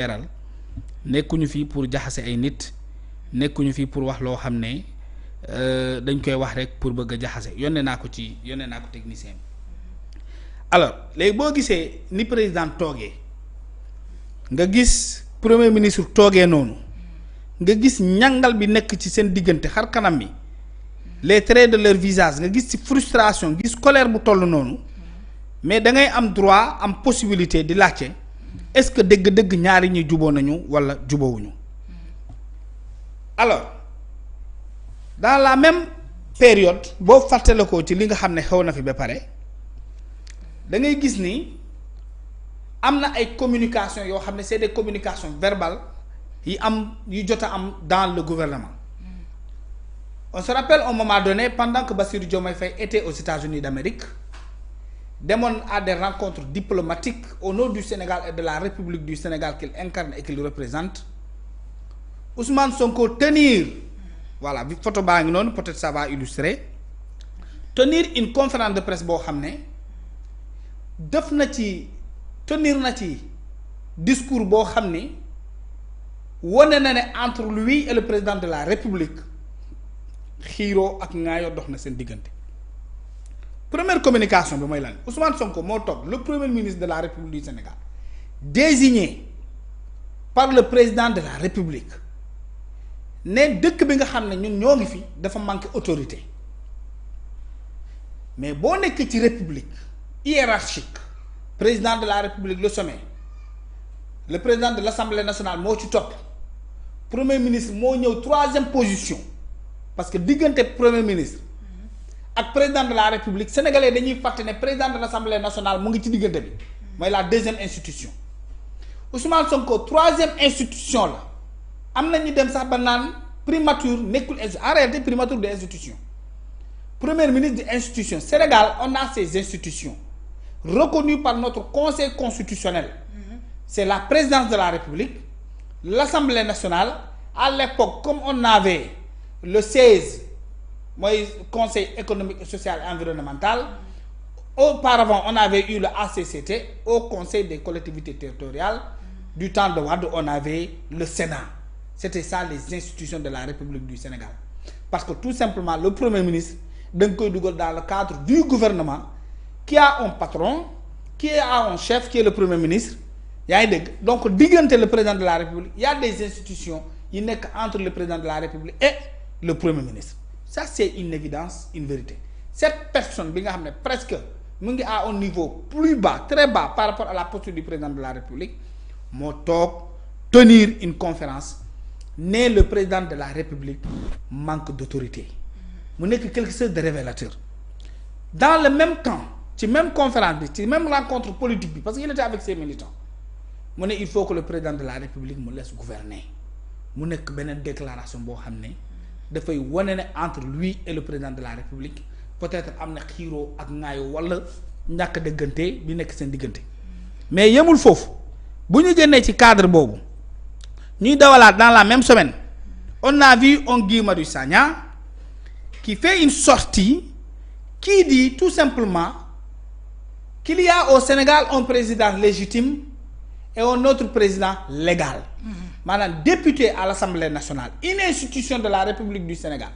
leeral nekkuñu fii pour jaxase ay nit nekkuñu fii pour wax loo xam ne dañ koy wax rek pour bëgg a jaxase yónnee naa ko technicien bi alors léegi boo gisee ni président toogee nga gis premier ministre toogee noonu nga gis ñàngal bi nekk ci seen diggante xar kanam bi les traits de leur visage nga gis ci frustration gis colère bu toll noonu mais da ngay am droit am possibilité di laajte est-ce que dëgg-dëgg ñaari ñi juboo nañu walla jubóowuñu alors dans la même période boo fàttale ko ci li nga xam ne xew na fi ba pare da ngay gis ni am na ay communication yoo xam ne c'est des communications verbales yi am yu jot a am dans le gouvernement on se rappelle un moment donné pendant que Bassirou Diomaye Faye était aux États-Unis d'Amérique demoon à des rencontres diplomatiques au nom du Sénégal et de la République du Sénégal qu'il incarne et qu'il représente Ousmane Sonko tenir voilà bi photo baa ngi noonu peut-être ça va illustrer tenir une conférence de presse boo xam ne tenir na ci discours boo xam ni wane na ne entre lui et le président de la République xiiroo ak ŋaayoo dox na seen diggante première communication bi mooy lan Ousmane Sonko moo toog le premier ministre de la République du Sénégal désigné par le président de la République ne dëkk bi nga xam ne ñun ñoo ngi fi dafa manqué autorité mais boo nekkee ci république hiérarchique président de la République le sommet le président de l'Assemblée nationale moo ci topp premier ministre moo ñëw troisième position parce que diggante premier ministre ak président de la République sénégalais dañuy fàtte ne président de l'Assemblée nationale mu ngi ci diggante bi mooy la deuxième institution Ousmane Sonko troisième institution la am na ñu dem sax ba naan primature nekkul en réalité primature de institution premier ministre de institution Sénégal on a ces institutions reconnues par notre conseil constitutionnel c'est la présidence de la République l'Assemblée nationale à l'époque comme on avait le 16 mooy conseil économique et social et environnemental auparavant on avait eu le ACCT au conseil des collectivités territoriales du temps de Wade on avait le Sénat c'était ça les institutions de la République du Sénégal parce que tout simplement le premier ministre da nga koy dugal dans le cadre du gouvernement qui a un patron qui a un chef qui est le premier ministre yaa ngi dégg donc diggante le président de la République il y a des institutions yi nekk entre le président de la République et le premier ministre ça c'est une évidence une vérité cette personne bi nga xam ne presque mu ngi à un niveau plus bas très bas par rapport à la posture du président de la République moo toog tenir une conférence ne le président de la République manque d'autorité mu nekk quelque chose de révélateur dans le même temps ci même conférence bi ci même rencontre politique bi parce qu'il était avec ses militants mu ne il faut que le président de la République mu laisse gouverner mu nekk beneen déclaration boo xam ne dafay wane ne entre lui et le président de la République peut-être am na xiiroo ak ŋaayoo wala ñàkk déggante bi nekk seen diggante mais yemul foofu bu ñu génnee ci cadre boobu ñuy dawalaat dans la même semaine on a vu un Guy Marius Sagna qui fait une sortie qui dit tout simplement qu'il y a au Sénégal un président légitime et un autre président légal maanaam député à l'Assemblée nationale une institution de la République du Sénégal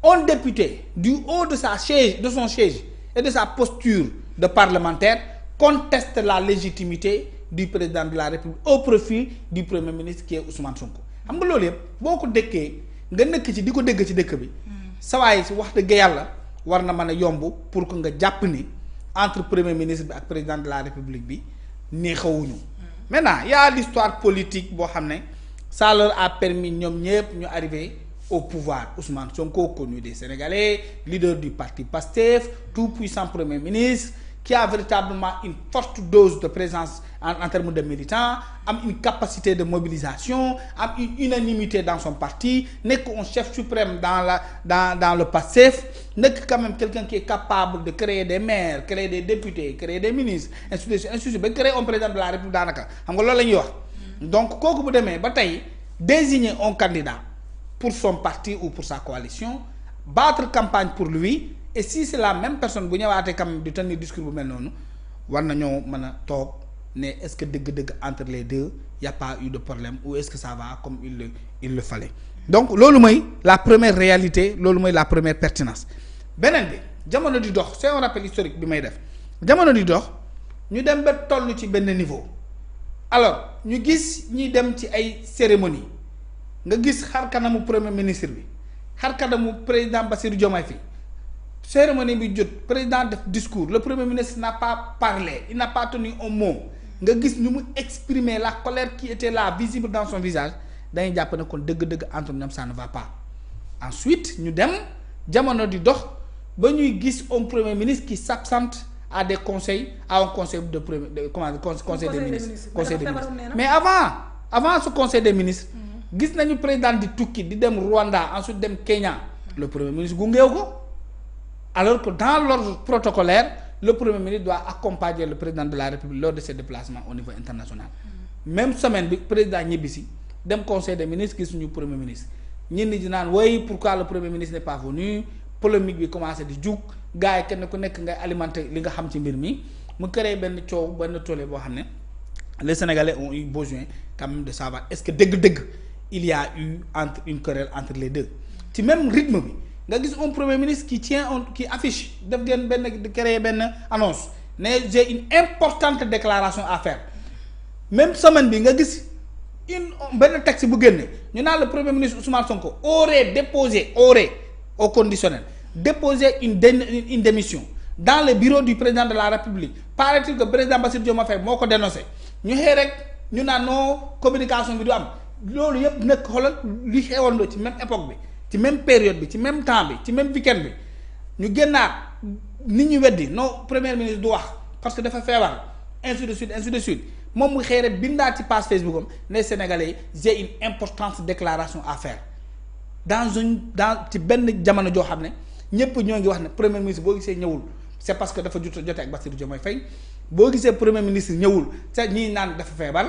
un député du haut de son siège et de sa posture de parlementaire conteste la légitimité du président de la République au profit du premier ministre qui est Ousmane Sonko xam nga loolu yëpp boo ko dëkkee nga nekk ci di ko dégg ci dëkk bi sawaay si wax dëgg yàlla war na mën a yomb pour que nga jàpp ni entre premier ministre bi ak président de la République bi neexawuñu maintenant il y a l'histoire politique boo xam ne ça leur a permis ñoom ñëpp ñu arriver au pouvoir Ousmane Sonko connu des Sénégalais leader du parti PASTEF tout puissant premier ministre qui a véritablement une forte dose de présence en termes de militants am une capacité de mobilisation am une unanimité dans son parti nekk un chef suprême dans le PASTEF nekk quand même quelqu'un qui est capable de créer des maires créer des députés créer des ministres institution ba créer un président de la République daanaka xam nga loolu la ñuy wax donc kooku bu demee ba tey désigner un candidat pour son parti ou pour sa coalition battre campagne pour lui et si c'est la même personne bu ñëwaatee quand même di tenir discours bu mel noonu war nañoo mën a toog ne est-ce que dëgg-dëgg entre les deux y a pas eu de problème ou est-ce que ça va comme il le fallait. Donc loolu mooy la première réalité, loolu mooy la première pertinence. Beneen bi jamono di dox, c'est un rappel historique bi may def jamono di dox ñu dem ba toll ci benn niveau alors ñu gis ñuy dem ci ay cérémonie nga gis xar kanamu premier ministre bi xar kanamu président Bassirou Diomaye Faye cérémonie bi jot président def discours le premier ministre n'a pas parlé, il n'a pas tenu un mot nga gis ñu mu exprimer la colère qui était là visible dans son visage dañuy jàpp ne kon dëgg-dëgg entre ñoom ça ne va pas. Ensuite ñu dem jamono di dox ba ñuy gis un premier ministre qui s'absente à des conseils, à un conseil de premier conseil des ministres mais avant ce conseil des ministres gis nañu président di tukki di dem Rwanda ensuite dem Kenya le premier ministre gungeew ko alors que dans l'ordre protocolaire le premier ministre doit accompagner le président de la République lors de ses déplacements au niveau international même semaine bi président ñibbisi dem conseil des ministres gis suñu premier ministre ñenn ñi di naan oui pourquoi le premier ministre n'est pas venu polémique bi commencé di jug gars yi kenn ku nekk ngay alimenter li nga xam ci mbir mi mu créé benn coow benn tollé boo xam ne les Sénégalais ont eu besoin quand même de savoir est-ce que dëgg-dëgg il y a eu entre une querelle entre les deux ci même rythme bi nga gis un premier ministre qui affiche def ngeen benn créer benn annonce ne j'ai une importante déclaration à faire même semaine bi nga gis benn texte bu génne ñu naan le premier ministre Ousmane Sonko aurait au conditionnel déposé une démission dans le bureau du président de la République paraît-il que président Bassirou Diomaye Faye moo ko dénoncé ñu xëy rek ñu naan non communication bi du am loolu yëpp nekk xoolal li xewandoo ci même époque bi ci même période bi ci même temps bi ci même week-end bi ñu génnaat nit ñu weddi non premier ministre du wax parce que dafa feebar ainsi de suite moom mu xëy rek bindaat ci page Facebook am les Sénégalais j'ai une importante déclaration à faire dans ci benn jamono joo xam ne ñëpp ñoo ngi wax ne premier ministre boo gisee ñëwul c'est parce que dafa jote ak Bassirou Diomaye Faye boo gisee premier ministre ñëwul te ñii naan dafa feebar.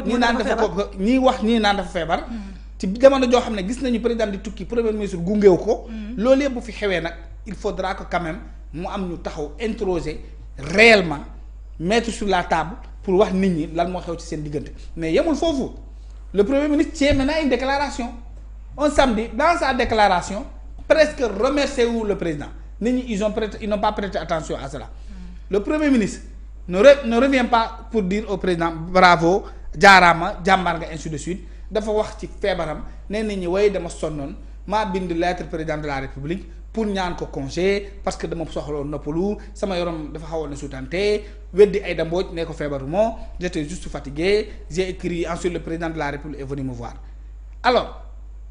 ñii naan dafa feebar. ci jamono joo xam ne gis nañu président di tukki premier ministre gungeew ko. loolu yëpp bu fi xewee nag il faudra que quand même mu am ñu taxaw interroger réellement mettre sur la table pour wax nit ñi lan moo xew ci seen diggante mais yemul foofu le premier ministre tient maintenant une déclaration un samedi dans sa déclaration presque remercié wu le président nit ñi ils n'ont pas prêté attention à cela le premier ministre ne revient pas pour dire au président bravo jaaraama jàmbaar nga ainsi de suite dafa wax ci feebaram nee nit ñi way dama sonnoon maa bind lettre président de la République pour ñaan ko congé parce que dama soxloon noppalu sama yorom dafa xawoon na suutante weddi Aïda Mbodj ne ko feebaru moo j'étais juste fatigué j'ai écrit ensuite le président de la République est venu me voir alors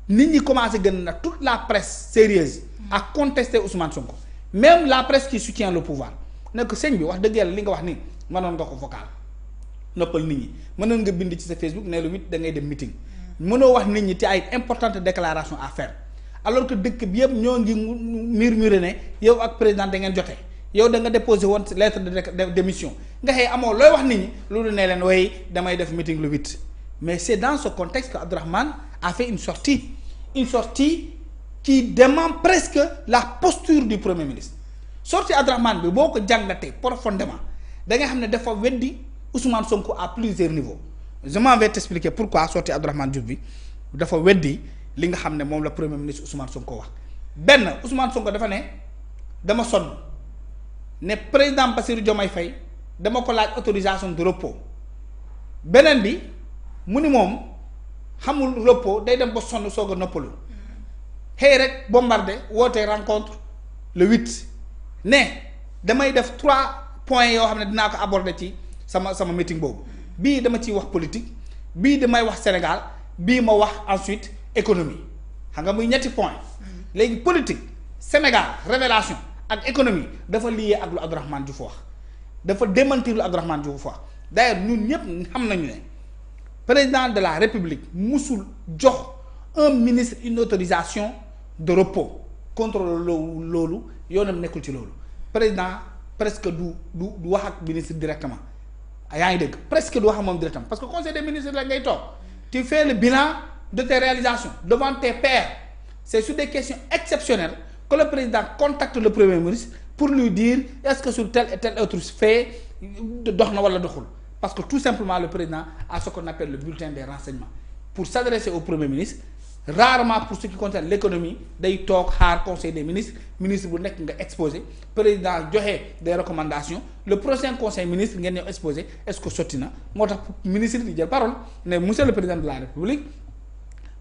nit ñi commencé gën na toute la presse sérieuse à contester Ousmane Sonko même la presse qui soutient le pouvoir ne ko sëñ bi wax dëgg yàlla li nga wax nii mënoon nga ko vocal noppal nit ñi mënoon nga bind ci sa Facebook ne lu da ngay dem meeting mënoo wax nit ñi te ay importante déclaration à faire alors que dëkk bi yëpp ñoo ngi murmuré ne yow ak président da ngeen jote yow da nga déposé woon lettre de démission nga xëy amoo looy wax nit ñi loolu ne leen way damay def meeting le 8 mais c'est dans ce contexte que Abdourahmane a fait une sortie qui dément presque la posture du premier ministre sortie Abdourahmane bi boo ko jàngatee profondément da nga xam ne dafa weddi Ousmane Sonko à plusieurs niveaux je m'en vais t'expliquer pourquoi sortie Abdourahmane Diouf bi dafa weddi li nga xam ne moom la premier ministre Ousmane Sonko wax benn Ousmane Sonko dafa ne dama sonn ne président Bassirou Diomaye Faye dama ko laaj autorisation de repos beneen bi mu ni moom xamul repos day dem ba sonn soog a noppalu xëy rek bombardé woote rencontre le 8 ne damay def 3 points yoo xam ne dinaa ko aborder ci sama meeting boobu bii dama ciy wax politique bii damay wax Sénégal bii ma wax ensuite économie xam nga muy ñetti point léegi politique Sénégal révélation ak économie dafa lié ak lu Abdourahmane Diouf wax dafa démentir lu Abdourahmane Diouf wax d'ailleurs ñun ñëpp xam nañu ne président de la République musul jox un ministre une autorisation de repos contrôle loolu yoonam nekkul ci loolu président presque du wax ak ministre directement yaa ngi dégg presque du wax ak moom directement parce que conseil des ministres la ngay toog tu fais le bilan de tes réalisations devant tes pairs c'est sur des questions exceptionnelles que le président contacte le premier ministre pour lui dire est-ce que sur tel et tel autre fait dox na wala doxul parce que tout simplement le président a ce qu'on appelle le bulletin des renseignements pour s'adresser au premier ministre. Rarement pour ce qui concerne l'économie day toog xaar conseil des ministre bu nekk nga exposé président joxe des recommandations le prochain conseil ministre ngeen ñëw exposé est-ce que sotti na moo tax ministre di jël parole ne monsieur le président de la république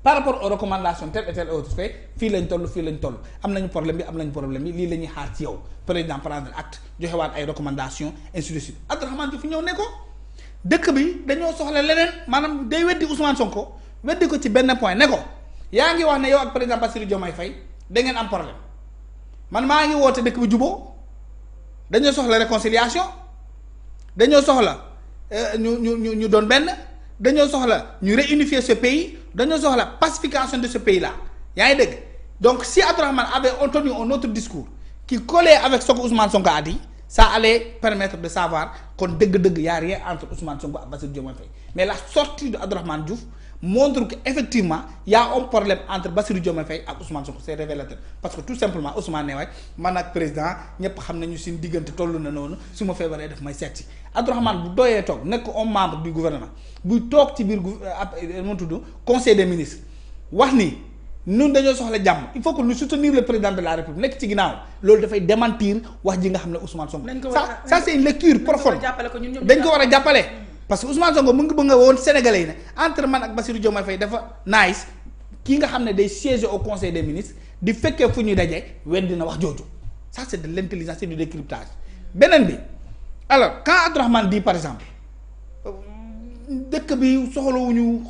par rapport aux recommandations tel et tel autre fait fii lañ toll am nañu problème bi lii la ñuy xaar ci yow président prendre acte joxewaat ay recommandations ainsi de suite Abdourahmane Diouf ñëw ne ko dëkk bi dañoo soxla leneen maanaam day weddi Ousmane Sonko weddi ko ci benn point ne ko yaa ngi wax ne yow ak président Bassirou Diomaye Faye da ngeen am problème man maa ngi woote dëkk bi juboo dañoo soxla réconciliation dañoo soxla ñu doon benn dañoo soxla ñu réunifier ce pays dañoo soxla pacification de ce pays là yaa ngi dégg donc si Abdourahmane avait tenu un autre discours qui collait avec ce que Ousmane Sonko a dit ça allait permettre de savoir kon dëgg-dëgg y a rien entre Ousmane Sonko ak Bassirou Diomaye Faye mais la sortie de Abdourahmane Diouf montre que effectivement y a un problème entre Bassirou Diomaye Faye ak Ousmane Sonko c'est révélateur parce que tout simplement Ousmane ne waay man ak président ñëpp xam nañu suñu diggante toll na noonu su ma feebaree daf may seet si Abdourahmane bu doyee toog nekk un membre du gouvernement buy toog ci biir mu tudd conseil des ministres wax ni ñun dañoo soxla jàmm il faut que nous soutenir le président de la République nekk ci ginnaaw loolu dafay démentir wax ji nga xam ne Ousmane Sonko ça c'est une lecture profonde dañ ko war a jàppale parce que Ousmane Sonko mu ngi bëgg nga woon Sénégalais yi ne entre man ak Bassirou Diomaye Faye dafa nice kii nga xam ne day siéger au conseil des ministres di fekkee fu ñuy daje weddi na wax jooju ça c'est de l'intelligence et du décryptage beneen bi alors quand Abdourahmane dit par exemple dëkk bi soxlawuñu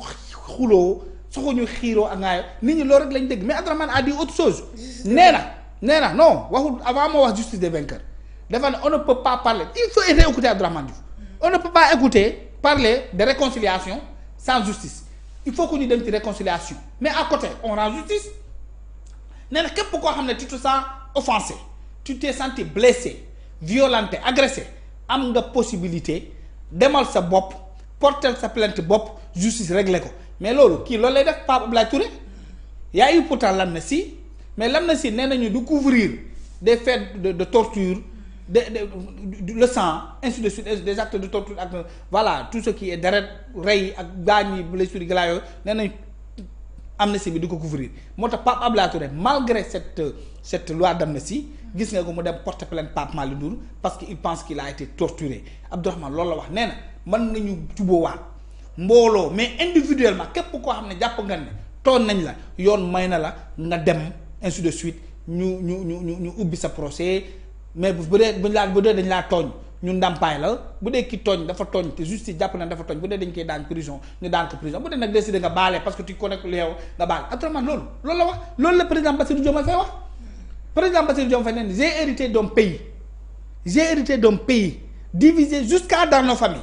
xuloo soxuñu xiiroo ak ngaayo nit ñi loolu rek lañ dégg mais Abdourahmane a dit autre chose nee na non waxul avant moo wax justice des vainqueurs dafa ne on ne peut pas parler il faut écouter Abdourahmane Diouf on ne peut pas parler de réconciliation sans justice il faut que ñu dem ci réconciliation mais à côté on rend justice nee na képp koo xam ne tu te sens offensé tu t'es senti blessé violenté agressé am nga possibilité demal sa bopp porter sa plainte bopp justice réglé ko mais loolu kii loolu lay def Pape Abdoulaye Touré y a eu pourtant l'amnistie mais l'amnistie nee nañu du couvrir des faits de torture le sang ainsi de suite des actes de torture ak voilà tout ce qui est deret rey ak gaañ yi blessure gala yooyu nee nañ amnistie bi du ko couvrir moo tax Pape Abdoulaye Touré malgré cette loi d'amnistie gis nga ko mu dem porter plainte Pape Malick Ndour parce que il pense qu'il a été torturé Abdourahmane loolu la wax nee na mën nañu jubóowaat mbooloo mais individuellement képp koo xam ne jàpp nga ne tooñ nañ la yoon may na la nga dem ainsi de suite ñu ubbi sa procès mais bu dee dañ laa tooñ ñu ndàmpaay la bu dee ki tooñ dafa tooñ te justice jàpp na dafa tooñ bu dee dañ koy daan prison ñu daan ko prison bu dee nag décider nga baale parce que tu connais li yow nga baale actuellement loolu la wax loolu la président Bassirou Diomaye Faye wax président Bassirou Diomaye Faye ne j'ai hérité d'un pays divisé jusqu'à dans nos familles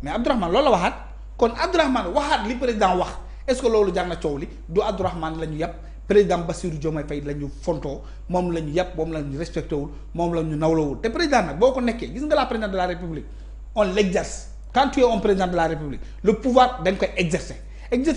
mais Abdourahmane loolu la waxaat kon Abdourahmane waxaat li président wax est-ce que loolu jar na coow li du Abdourahmane la ñu yàpp président Bassirou Diomaye Faye la ñu fontoo moom la ñu yàpp moom la ñu respecté wul moom la ñu nawlawul te président nag boo ko nekkee gis nga la président de la république on l'exerce quand tu es un président de la république le pouvoir dañ koy exercer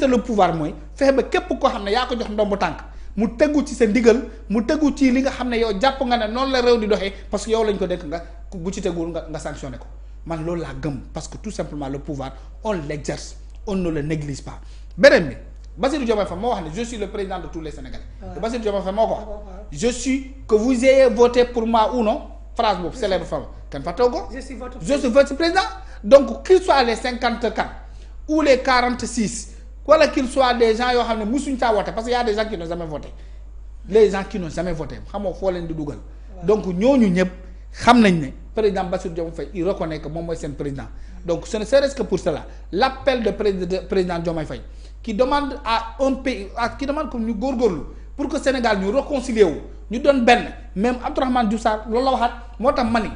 le pouvoir mooy fexe ba képp koo xam ne yaa ko jox ndombu tànk mu tegu ci sa ndigal mu tegu ci li nga xam ne yow jàpp nga ne noonu la réew di doxee parce que yow lañ ko dénk nga bu ci tegul nga sanctionné ko man loolu laa gëm parce que tout simplement le pouvoir on l'exerce on ne le néglige pas beneen bi Bassirou Diomaye Faye moo wax ne je suis le président de tous les Sénégalais. te Bassirou Diomaye Faye moo ko wax. je suis que vous ayez voté pour moi ou non phrase boobu célèbre femme kenn fàttewu ko. je suis votre président donc qu'il soit les 54 ou les 46 wala qu'il soit des gens yoo xam ne musuñ caa voté parce que y a des gens qui n'ont jamais voté les gens qui n'ont jamais voté xamoo foo leen di dugal. donc ñooñu ñëpp xam nañ ne président Bassirou Diomaye Faye il reconnaît que moom mooy seen président donc ce ne serait-ce que pour cela l'appel de président Diomaye Faye qui demande à un pays qui demande comme ñu góorgóorlu pour que Sénégal ñu réconcilier wu ñu doon benn même Abdourahmane Diouf Sarr loolu la waxaat moo tax ma ni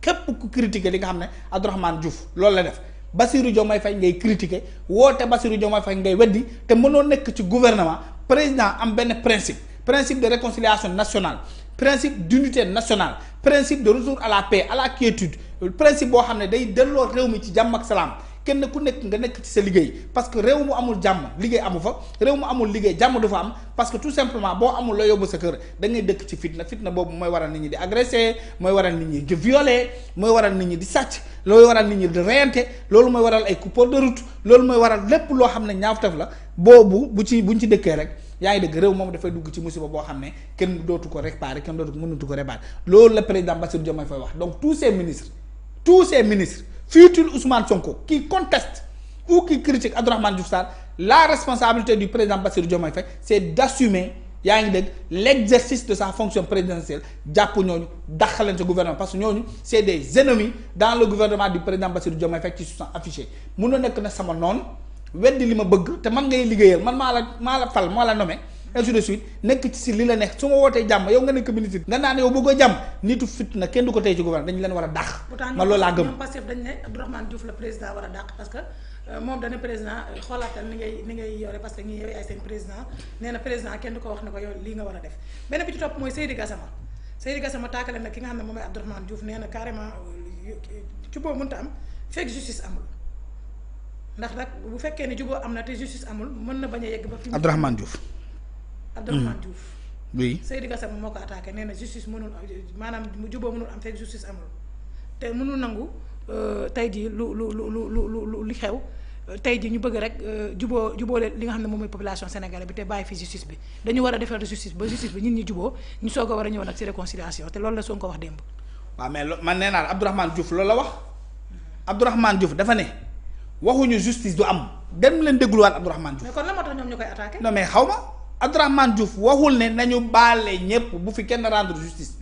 képp ku critiquer li nga xam ne Abdourahmane Diouf loolu la def Bassirou Diomaye Faye ngay critiquer woote Bassirou Diomaye Faye ngay weddi te mënoo nekk ci gouvernement président am benn principe de réconciliation nationale principe d'unité nationale principe de retour à la paix à la quiétude principe boo xam ne day delloo réew mi ci jàmm ak salaam kenn ku nekk nga nekk ci sa liggéey parce que réew mu amul jàmm liggéey amu fa réew mu amul liggéey jàmm du fa am parce que tout simplement boo amul la yóbbu sa kër da ngay dëkk ci fitna boobu mooy waral nit ñi di agressé mooy waral nit ñi di violé mooy waral nit ñi di sàcc loolu waral nit ñi di reyante loolu mooy waral ay coupures de route loolu mooy waral lépp loo xam ne ñaawteef la boobu buñ ci dëkkee rek yaa ngi dëgg réew moom dafay dugg ci musiba boo xam ne kenn dootu ko réparer kenn dootu ko mënatu ko réparer loolu la président Bassirou Diomaye Faye wax donc tous ces ministres fut-il Ousmane Sonko qui conteste ou qui critique Abdourahmane Diouf Sarr la responsabilité du président Bassirou Diomaye Faye c'est d'assumer yaa ngi dégg l'exercice de sa fonction présidentielle jàpp ñooñu daxaleen sa gouvernement parce que ñooñu c'est des ennemis dans le gouvernement du président Bassirou Diomaye Faye qui se sont affichés mun na nekk na sama noonu weddi li ma bëgg te man ngay liggéeyal man maa la fal maa la nommé ainsi de suite nekk ci si li la neex su ma wootee jàmm yow nga nekk ministre nga naan yow bëggoo jàmm nitu fit na kenn du ko tey ci gouvernement dañu leen war a dàq. ma loolu laa gëm ñoom Pastef dañ ne Abdourahmane Diouf la président war a dàq parce que moom dana président xoolaatal ni ngay yore parce que ñi yow ay seen président nee na président kenn du ko wax ne ko yow lii nga war a def benn bi ci topp mooy Seydi Gassama taakale nag ki nga xam ne moom mooy Abdourahmane Diouf nee na carrément juboo mënta am fekk justice amul ndax nag bu fekkee ne juboo am na te justice amul mën na bañ a yegg ba fi Abdourahmane Diouf oui Seydi Gassama moo ko attaqué nee na justice mënul maanaam mu juboo mënul am fekk justice amul te mënul nangu tey jii lu li xew tey jii ñu bëgg rek juboo li nga xam ne moom mooy population sénégalaise bi te bàyyi fi justice bi dañu war a defar justice ba justice bi ñun ñi juboo ñu soog a war a ñëw nag ci réconciliation te loolu la Sonko wax démb. waaw mais man nee naa la Abdourahmane Diouf loolu la wax Abdourahmane Diouf dafa ne waxuñu justice du am dem leen dégluwaat Abdourahmane Diouf. mais kon la moo tax ñoom ñu koy attaqué. non mais xaw ma Abdourahmane Diouf waxul ne nañu baale ñëpp bu fi kenn rendre justice.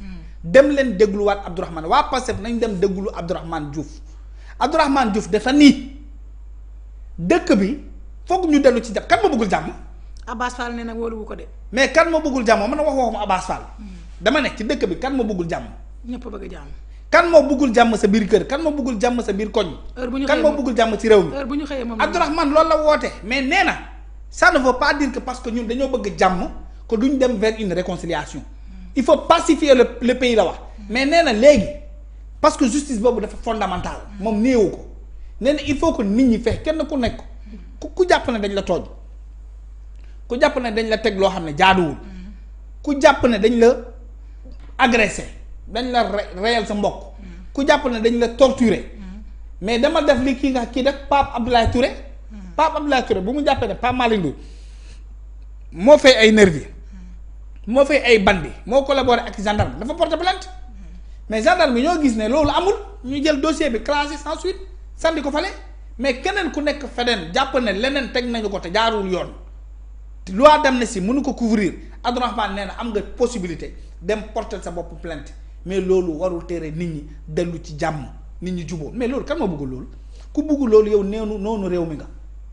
dem leen dégluwaat Abdourahmane waa Pastef nañ dem déglu Abdourahmane Diouf dafa nii dëkk bi foog ñu dellu ci jàmm kan ma bëggul jàmm. Abbas Fall nee na wóoluwu ko de. mais kan ma bëggul jàmm man waxuma Abbas Fall. dama ne ci dëkk bi kan ma bëggul jàmm. ñëpp bëgg jàmm. kan moo bëggul jàmm sa biir kër kan moo bëggul jàmm sa biir koñ. kan moo bëggul jàmm ci réew mi. heure bu ñu xëyee moom Abdourahmane loolu la woote mais nee na ça ne veut pas dire que parce que ñun dañoo bëgg jàmm que duñ dem vers une réconciliation il faut pacifier le pays la wax mais nee na léegi parce que justice boobu dafa fondamental moom néewu ko nee na il faut que nit ñi fex kenn ku nekk ku jàpp ne dañ la tooñ ku jàpp ne dañ la teg loo xam ne jaaduwul ku jàpp ne dañ la agressé dañ la reyal sa mbokk ku jàpp ne dañ la torturer mais dama def li kii def Pape Abdoulaye Touré bu mu jàppee ne Pape Malick Ndour moo fay ay nervi moo fay ay bandi moo collaboré ak gendarme dafa porter plainte mais gendarme bi ñoo gis ne loolu amul ñu jël dossier bi classé sans suite sandi ko fale mais keneen ku nekk feneen jàpp ne leneen teg nañu ko te jaarul yoon loi d'amnistie mënu ko couvrir Abdourahmane nee na am nga possibilité dem porter sa bopp plainte mais loolu warul tere nit ñi dellu ci jàmm nit ñi juboo mais loolu kan ma bëggul loolu ku bëggul loolu yow noonu réew mi nga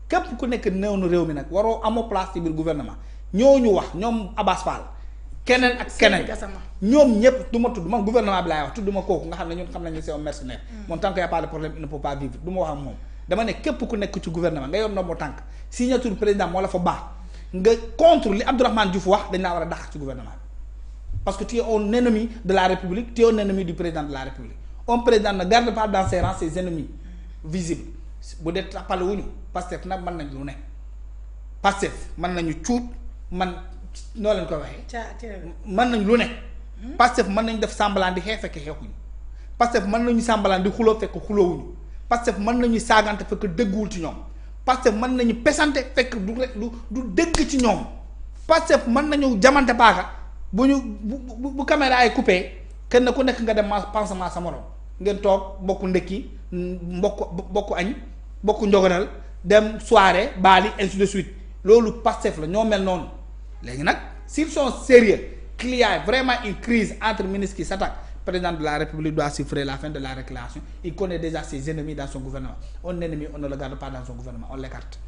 képp ku nekk noonu réew mi nag waroo amoo place ci biir gouvernement ñooñu wax ñoom Abbas Fall keneen ak keneen ñoom ñëpp du ma tudd man gouvernement bi laay wax tudd ma kooku nga xam ne ñun xam nañu c'est un mercenaire moom tant que y a pas de problème il ne peut pas vivre du ma wax ak moom dama ne képp ku nekk ci gouvernement nga yor ndombo tànk signature président moo la fa baax nga contre li Abdourahmane Diouf wax dañ laa war a dàq ci gouvernement bi parce que tu es un ennemi de la République tu es un ennemi du président de la République un président ne garde pas dans ses rangs ses ennemis visibles bu dee tapale wuñu Pastef nag mën nañ lu ne Pastef mën nañu cuut man noo leen ko waxee mën nañ lu ne Pastef mën nañ def semblant di xeex fekk xeexuñu Pastef mën nañu semblant di xuloo fekk xuloowuñu Pastef mën nañu saagante fekk dëgguwul ci ñoom Pastef mën nañu pesante fekk du dëgg ci ñoom Pastef mën nañu jamante paaka bu caméra ay coupé kenn ku nekk nga dem pansement sa morom ngeen toog bokku ndekki bokku añ bokku njogonal dem soirée baali ainsi de suite loolu Pastef la ñoo mel noonu léegi nag s'ils sont sérieux qu'il y a vraiment une crise entre ministres qui s'attaquent président de la République doit chiffrer la fin de la récréation il connaît déjà ses ennemis dans son gouvernement un ennemi on ne le garde pas dans son gouvernement on l'écarte